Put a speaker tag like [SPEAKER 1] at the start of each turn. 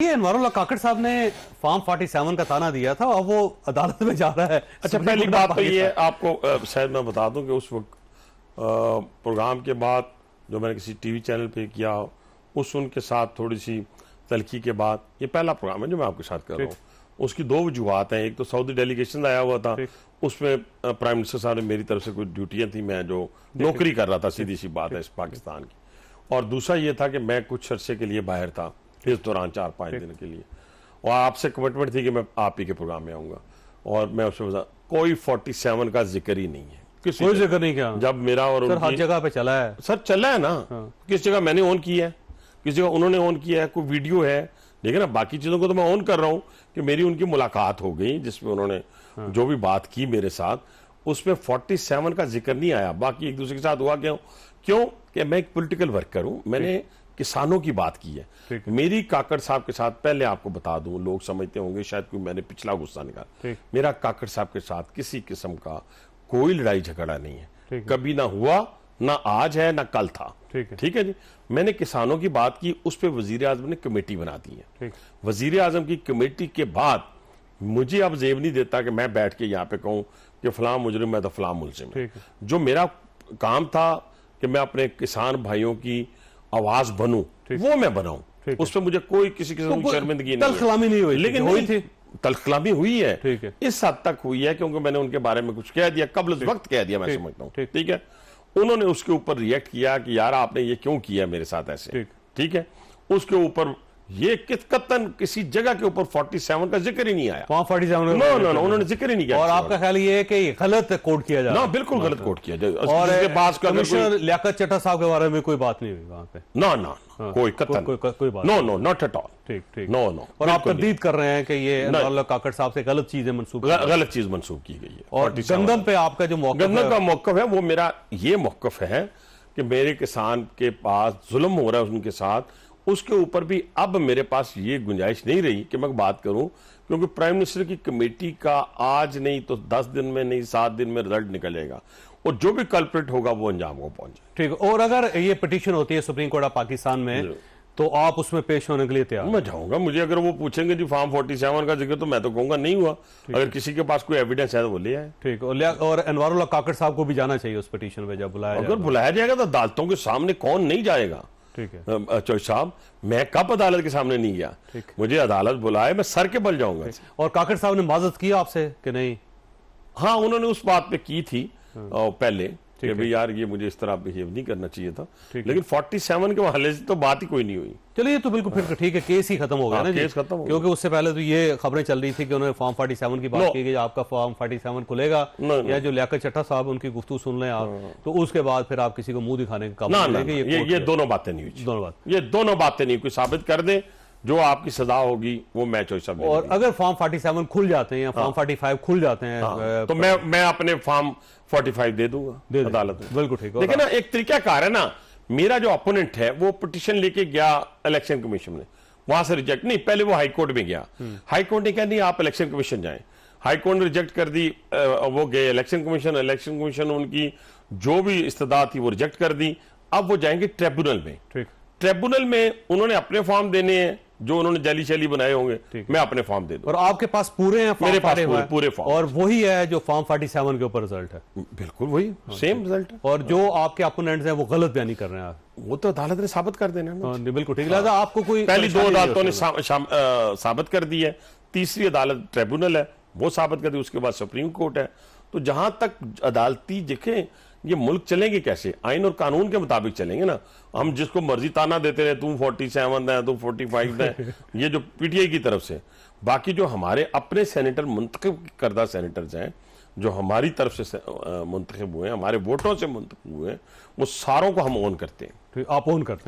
[SPEAKER 1] ये अनवारुल्लाह काकड़ साहब ने फॉर्म 47 का ताना दिया था और वो अदालत में जा रहा है।
[SPEAKER 2] अच्छा, पहली बात तो ये आपको शायद मैं बता दूं कि उस वक्त प्रोग्राम के बाद जो मैंने किसी टीवी चैनल पे किया, उनके साथ थोड़ी सी तलखी के बाद ये पहला प्रोग्राम है जो मैं आपके साथ कर रहा हूँ। उसकी दो वजूहत हैं। एक तो सऊदी डेलीगेशन आया हुआ था, उसमें प्राइम मिनिस्टर साहब ने मेरी तरफ से कुछ ड्यूटियां थी, मैं जो नौकरी कर रहा था, सीधी सी बात है इस पाकिस्तान की। और दूसरा ये था कि मैं कुछ अरसे के लिए बाहर था इस दौरान 4-5 दिन के लिए, और आपसे कमिटमेंट थी कि मैं आप ही के प्रोग्राम में आऊंगा। और मैं उसमें बता, कोई 47 का जिक्र ही नहीं है,
[SPEAKER 1] कोई जिक्र नहीं किया।
[SPEAKER 2] जब मेरा और
[SPEAKER 1] सर हर जगह पे चला है,
[SPEAKER 2] सर चला है ना। किस जगह मैंने ऑन किया है, किस जगह उन्होंने ऑन किया है, कोई वीडियो है, लेकिन ना बाकी चीजों को तो मैं ऑन कर रहा हूं कि मेरी उनकी मुलाकात हो गई जिसमें उन्होंने जो भी बात की मेरे साथ, उसमें 47 का जिक्र नहीं आया। बाकी एक दूसरे के साथ हुआ क्यों कि मैं एक पॉलिटिकल वर्कर हूं, मैंने किसानों की बात की है। मेरी काकड़ साहब के साथ, पहले आपको बता दूं, लोग समझते होंगे शायद कोई मैंने पिछला गुस्सा निकाला, मेरा काकड़ साहब के साथ किसी किस्म का कोई लड़ाई झगड़ा नहीं है, कभी ना हुआ, ना आज है, ना कल था। ठीक है जी। मैंने किसानों की बात की, उस पर वजीर आजम ने कमेटी बना दी है। वजीर आजम की कमेटी के बाद मुझे अब जेब नहीं देता कि मैं बैठ के यहाँ पे कहूं कि फलां मुजरिम है तो फलां मुलजिम है। जो मेरा काम था कि मैं अपने किसान भाइयों की आवाज बनूं, वो मैं बनाऊं। उस पर मुझे कोई किसी किस्म की शर्मिंदगी नहीं,
[SPEAKER 1] तलखलामी नहीं हुई,
[SPEAKER 2] लेकिन
[SPEAKER 1] हुई थी,
[SPEAKER 2] तलखलामी हुई है, इस हद तक हुई है क्योंकि मैंने उनके बारे में कुछ कह दिया, कब्ल वक्त कह दिया, मैं समझता हूँ। ठीक है, उन्होंने उसके ऊपर रिएक्ट किया कि यार आपने ये क्यों किया मेरे साथ ऐसे। ठीक है, उसके ऊपर ये कतन किसी जगह के ऊपर 47 का जिक्र ही नहीं आया।
[SPEAKER 1] 47
[SPEAKER 2] नो, उन्होंने जिक्र ही नहीं किया।
[SPEAKER 1] और आपका ख्याल ये है कि गलत कोट किया जा रहा है?
[SPEAKER 2] ना, बिल्कुल गलत कोट किया जाए।
[SPEAKER 1] और कमिश्नर लियाकत चड्ढा साहब के बारे में कोई बात नहीं हुई वहां पे?
[SPEAKER 2] ना, कोई कतन
[SPEAKER 1] कोई बात
[SPEAKER 2] नो, नॉट एट ऑल।
[SPEAKER 1] ठीक।
[SPEAKER 2] नो।
[SPEAKER 1] और आप तरदीद कर रहे हैं कि ये अनवारुल्लाह काकड़ साहब से गलत चीजें
[SPEAKER 2] गलत चीज मंसूब की गई है।
[SPEAKER 1] और गंदम पे आपका जो
[SPEAKER 2] गंदम का मौकफ है, वो मेरा ये मौकफ है कि मेरे किसान के पास जुल्म हो रहा है उनके साथ, उसके ऊपर भी अब मेरे पास ये गुंजाइश नहीं रही कि मैं बात करूं, क्योंकि प्राइम मिनिस्टर की कमेटी का आज नहीं तो 10 दिन में नहीं 7 दिन में रिजल्ट निकलेगा, और जो भी कल्प्रिट होगा वो अंजाम को पहुंचे।
[SPEAKER 1] ठीक। और अगर ये पिटीशन होती है सुप्रीम कोर्ट ऑफ पाकिस्तान में, तो आप उसमें पेश होने के लिए तैयार?
[SPEAKER 2] मैं जाऊंगा। मुझे अगर वो पूछेंगे जी फॉर्म 47 का जिक्र, तो मैं तो कहूंगा नहीं हुआ। अगर किसी के पास कोई एविडेंस है तो वो ले आए।
[SPEAKER 1] ठीक। और अनवारुल्लाह काकड़ साहब को भी जाना चाहिए उस पिटीशन पे जब बुलाया
[SPEAKER 2] अगर बुलाया जाएगा तो अदालतों के सामने कौन नहीं जाएगा?
[SPEAKER 1] ठीक है
[SPEAKER 2] चौधरी साहब, मैं कब अदालत के सामने नहीं गया? मुझे अदालत बुलाए, मैं सर के बल जाऊंगा।
[SPEAKER 1] और काकड़ साहब ने माजत की आपसे कि नहीं?
[SPEAKER 2] हाँ, उन्होंने उस बात पे की थी पहले कि भाई यार ये मुझे इस तरह बिहेव नहीं करना चाहिए था, लेकिन 47 के हवाले से तो बात ही कोई नहीं हुई।
[SPEAKER 1] चलिए, तो बिल्कुल फिर ठीक है, केस ही खत्म हो गया ना।
[SPEAKER 2] केस खत्म हो गया,
[SPEAKER 1] क्योंकि उससे पहले तो ये खबरें चल रही थी कि उन्होंने फॉर्म 47 की बात की कि आपका फॉर्म 47 खुलेगा या जो लियाकत चड्ढा साहब उनकी गुफ्तगू सुन लें आप, तो उसके बाद फिर आप किसी को मुंह दिखाने का काम करेंगे।
[SPEAKER 2] ये दोनों बातें नहीं हुई, ये दोनों बातें नहीं, कोई साबित कर दे जो आपकी सजा होगी वो मैं चॉइस।
[SPEAKER 1] और अगर फॉर्म 47 खुल जाते हैं या फॉर्म 45 खुल जाते हैं,
[SPEAKER 2] तो मैं अपने फॉर्म 45 दे दूंगा अदालत में।
[SPEAKER 1] बिल्कुल ठीक है।
[SPEAKER 2] लेकिन ना एक तरीका कार है ना, मेरा जो अपोनेंट है वो पिटीशन लेके गया इलेक्शन कमीशन में, वहां से रिजेक्ट नहीं, पहले वो हाई कोर्ट में गया, हाई कोर्ट ने कहा नहीं आप इलेक्शन कमीशन जाएं, हाई कोर्ट ने रिजेक्ट कर दी, वो गए इलेक्शन कमीशन उनकी जो भी इस्तदाद थी वो रिजेक्ट कर दी। अब वो जाएंगे ट्रिब्यूनल में, ट्रिब्यूनल में उन्होंने अपने फॉर्म देने हैं जो उन्होंने जली शैली बनाए होंगे, मैं अपने फॉर्म दे दूं।
[SPEAKER 1] और आपके पास पूरे हैं?
[SPEAKER 2] मेरे पास पूरे फॉर्म,
[SPEAKER 1] और वही है जो फॉर्म 47 के ऊपर रिजल्ट है?
[SPEAKER 2] बिल्कुल वही सेम रिजल्ट है।
[SPEAKER 1] और जो आपके अपोनेंट्स हैं वो गलत बयानी कर रहे हैं,
[SPEAKER 2] वो तो अदालत ने साबित कर देना है।
[SPEAKER 1] बिल्कुल ठीक। लिहाजा आपको कोई
[SPEAKER 2] पहली 2 अदालतों ने साबित कर दी है, तीसरी अदालत ट्रिब्यूनल है वो साबित कर दी, उसके बाद सुप्रीम कोर्ट है। तो जहां तक अदालती देखें, ये मुल्क चलेंगे कैसे? आइन और कानून के मुताबिक चलेंगे ना। हम जिसको मर्जी ताना देते रहे, तुम 47 है, तुम 45 है, ये जो पीटीआई की तरफ से, बाकी जो हमारे अपने सेनेटर मुंतखब करदा सेनेटर्स हैं जो हमारी तरफ से मुंतखब हुए हैं, हमारे वोटों से मुंतखब हुए हैं, वो सारों को हम ऑन करते हैं।
[SPEAKER 1] आप ऑन करते हैं?